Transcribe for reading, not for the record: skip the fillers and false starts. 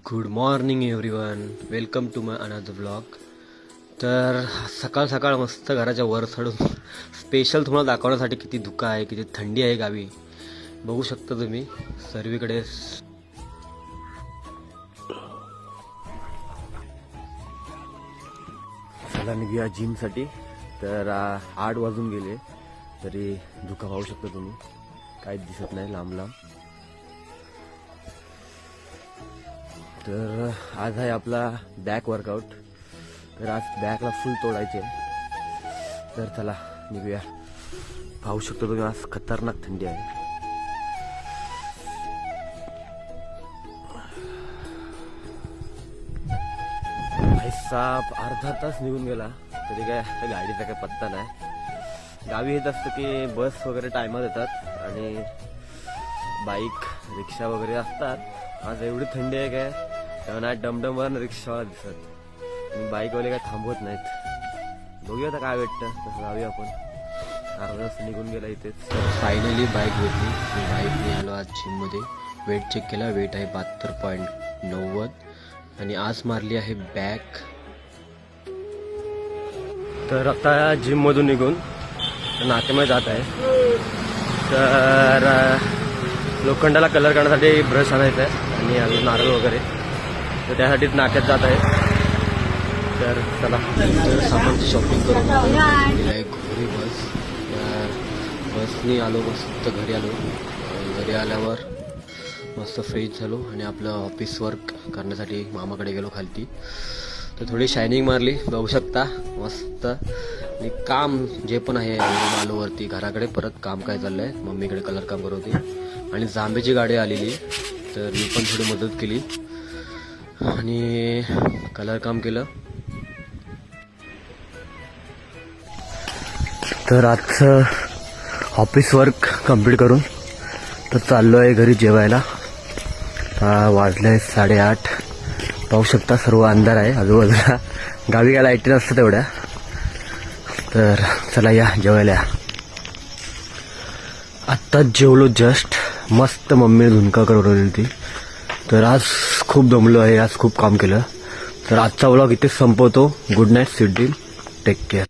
Good morning everyone, welcome to my another blog. तर सकाळ सकाळ मस्त घराच्या वर चढून स्पेशल तुम्हाला दाखवण्यासाठी किती धुकं आहे, किती थंडी आहे गावी बघू शकता तुम्ही सर्वीकडे. चला निघूया जिमसाठी. तर 8 वाजून गेले तरी धुकं पाहू शकता तुम्ही, काहीच दिसत नाही लांब लांब. तर आज आहे आपला बॅक वर्कआउट. तर आज बॅकला फुल तोडायचे. तर चला निघूया. पाहू शकतो तुम्ही आज खतरनाक थंडी आहे. भाई साहब अर्धा तास निघून गेला तरी काय गाडीचा काय पत्ता नाही. गावी येत असतं की बस वगैरे टायमात येतात आणि बाईक रिक्षा वगैरे असतात. आज एवढी थंडी आहे काय तेव्हा डमडमवर रिक्षावाला दिसत आणि बाईकवाले काय थांबवत नाहीत. बघूया आता काय भेटतं तसं जाऊया आपण. अर्धा तास निघून गेला इथेच. फायनली बाईक भेटली. बाईकने आलो आज जिममध्ये. वेट चेक केला, वेट आहे 72.90 आणि आज मारली आहे बॅक. तर आता जिममधून निघून नाक्यामध्ये जात आहे. तर लोखंडाला कलर करण्यासाठी ब्रश आणायचा आहे आणि अजून नारळ वगैरे, तर त्यासाठीच नाक्यात जात आहे. तर चला सामानची शॉपिंग करून घोरी बस. तर बसनी आलो, मस्त घरी आलो. घरी आल्यावर मस्त फ्रेश झालो आणि आपलं ऑफिस वर्क करण्यासाठी मामाकडे गेलो खालती. तर थोडी शायनिंग मारली बघू शकता मस्त. आणि काम जे पण आहे आलो वरती घराकडे. परत काम काय चाललंय, मम्मीकडे कलर काम करत होती आणि जांभेची गाडी आलेली तर मी पण थोडी मदत केली आणि कलर काम केलं. तर आजचं ऑफिस वर्क कंप्लीट करून तर चाललो आहे घरी जेवायला. वाजले 8:30. पाहू शकता सर्व अंधार आहे आजूबाजूला. गावी काय लाईटी नसतं तेवढ्या. तर चला या जेवायला या. आत्ताच जेवलो जस्ट. मस्त मम्मी झुणका करवलेली ती. तर आज खूप दमलो आहे, आज खूप काम केलं. तर आजचा व्लॉग इथेच संपवतो. Good night, sweet dream, take care.